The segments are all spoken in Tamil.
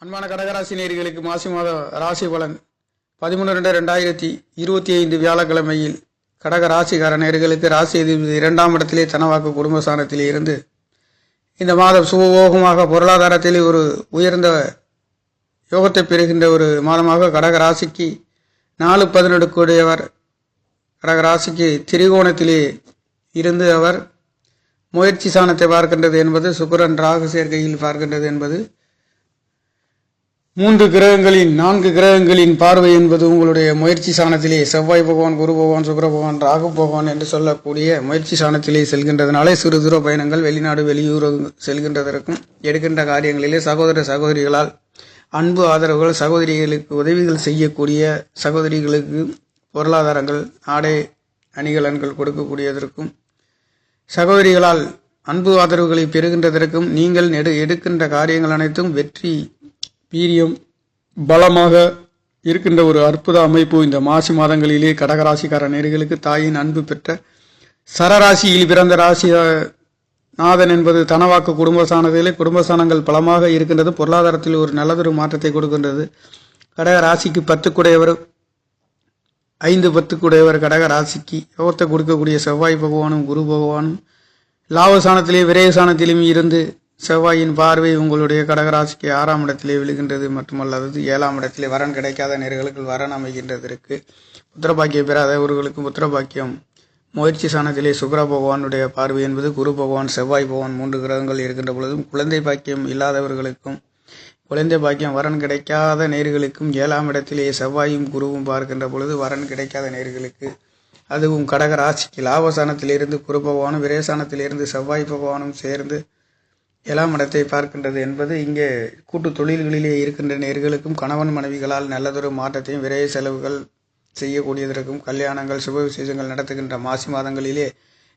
அன்பான கடகராசி நேயர்களுக்கு மாசி மாத ராசி பலன் 13/2/2025 வியாழக்கிழமையில் கடக ராசிக்கார நேயர்களுக்கு ராசி அதிபதி 2ஆம் இடத்திலே தனவாக்கு குடும்பஸ்தானத்திலே இருந்து இந்த மாதம் சுபயோகமாக பொருளாதாரத்திலே ஒரு உயர்ந்த யோகத்தை பெறுகின்ற ஒரு மாதமாக கடக ராசிக்கு 4-11 கூடியவர் கடக ராசிக்கு திரிகோணத்திலே இருந்து அவர் முயற்சி சாணத்தை பார்க்கின்றது என்பது சுக்கிரன் ராகு சேர்க்கையில் பார்க்கின்றது என்பது 4 கிரகங்களின் பார்வை என்பது உங்களுடைய முயற்சி சாணத்திலே செவ்வாய் பகவான், குரு பகவான், சுக்கிர பகவான், ராகு பகவான் என்று சொல்லக்கூடிய முயற்சி சாணத்திலே செல்கின்றதுனாலே சிறு தூர பயணங்கள், வெளிநாடு வெளியூர் செல்கின்றதற்கும் எடுக்கின்ற காரியங்களிலே சகோதர சகோதரிகளால் அன்பு ஆதரவுகள், சகோதரிகளுக்கு உதவிகள் செய்யக்கூடிய சகோதரிகளுக்கு பொருளாதாரங்கள், ஆடை அணிகலன்கள் கொடுக்கக்கூடியதற்கும், சகோதரிகளால் அன்பு ஆதரவுகளை பெறுகின்றதற்கும் நீங்கள் எடுக்கின்ற காரியங்கள் அனைத்தும் வெற்றி வீரியம் பலமாக இருக்கின்ற ஒரு அற்புத அமைப்பு இந்த மாசி மாதங்களிலே கடகராசிக்கார நேயர்களுக்கு தாயின் அன்பு பெற்ற சரராசியில் பிறந்த ராசி நாதன் என்பது தனவாக்கு குடும்பஸ்தானத்திலே குடும்பஸ்தானங்கள் பலமாக இருக்கின்றது. பொருளாதாரத்தில் ஒரு நல்லதொரு மாற்றத்தை கொடுக்கின்றது. கடக ராசிக்கு 10 குடையவர் 5-10 குடையவர் கடக ராசிக்கு யோகத்தை கொடுக்கக்கூடிய செவ்வாய் பகவானும் குரு பகவானும் லாபஸ்தானத்திலே விரயஸ்தானத்திலும் இருந்து செவ்வாயின் பார்வை உங்களுடைய கடகராசிக்கு 6ஆம் இடத்திலே விழுகின்றது. மட்டுமல்லாதது 7ஆம் இடத்திலே வரன் கிடைக்காத நேர்களுக்கு வரன் அமைகின்றதற்கு, புத்திரபாக்கியம் பெறாதவர்களுக்கு புத்திரபாக்கியம், முயற்சி சாணத்திலே சுக்கிர பகவானுடைய பார்வை என்பது குரு பகவான், செவ்வாய் பகவான் 3 கிரகங்கள் இருக்கின்ற பொழுதும் குழந்தை பாக்கியம் இல்லாதவர்களுக்கும் குழந்தை பாக்கியம் வரன் கிடைக்காத நேர்களுக்கும் 7ஆம் இடத்திலே செவ்வாயும் குருவும் பார்க்கின்ற பொழுது வரன் கிடைக்காத நேர்களுக்கு, அதுவும் கடக ராசிக்கு லாபஸ்தானத்திலிருந்து குரு பகவானும் விரயஸ்தானத்திலிருந்து செவ்வாய் பகவானும் சேர்ந்து 7ஆம் இடத்தை பார்க்கின்றது என்பது இங்கே கூட்டு தொழில்களிலே இருக்கின்ற நேர்களுக்கும் கணவன் மனைவிகளால் நல்லதொரு மாற்றத்தையும், விரைய செலவுகள் செய்யக்கூடியதற்கும், கல்யாணங்கள் சுப விசேஷங்கள் நடத்துகின்ற மாசி மாதங்களிலே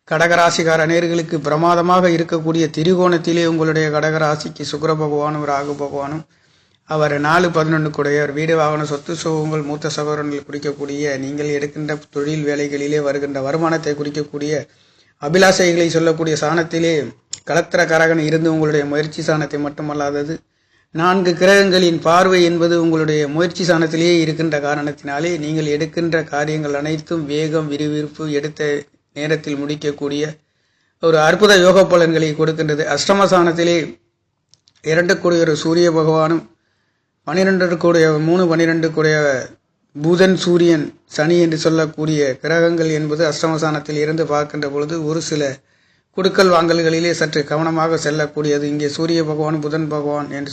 கடகராசிக்கார நேர்களுக்கு பிரமாதமாக இருக்கக்கூடிய திரிகோணத்திலே உங்களுடைய கடகராசிக்கு சுக்கிர பகவானும் ராகு பகவானும் அவர் 4-11 கூடையவர் வீடு வாகன சொத்து சுகங்கள், மூத்த சகோதரர்கள் குறிக்கக்கூடிய, நீங்கள் எடுக்கின்ற தொழில் வேலைகளிலே வருகின்ற வருமானத்தை குறிக்கக்கூடிய அபிலாஷைகளை சொல்லக்கூடிய சாணத்திலே கலத்திர கரகன் இருந்து உங்களுடைய முயற்சி சாணத்தை மட்டுமல்லாதது 4 கிரகங்களின் பார்வை என்பது உங்களுடைய முயற்சி சாணத்திலேயே இருக்கின்ற காரணத்தினாலே நீங்கள் எடுக்கின்ற காரியங்கள் அனைத்தும் வேகம், விறுவிறுப்பு, எடுத்த நேரத்தில் முடிக்கக்கூடிய ஒரு அற்புத யோக பலன்களை கொடுக்கின்றது. அஷ்டமஸ்தானத்திலே 2 கூடிய சூரிய பகவானும் 12 கூடிய 3-12 கூடிய புதன், சூரியன், சனி என்று சொல்லக்கூடிய கிரகங்கள் என்பது அஷ்டமஸ்தானத்தில் இருந்து பார்க்கின்ற பொழுது ஒரு சில கொடுக்கல் வாங்கல்களிலே சற்று கவனமாக செல்லக்கூடியது. இங்கே சூரிய பகவான், புதன் பகவான் என்று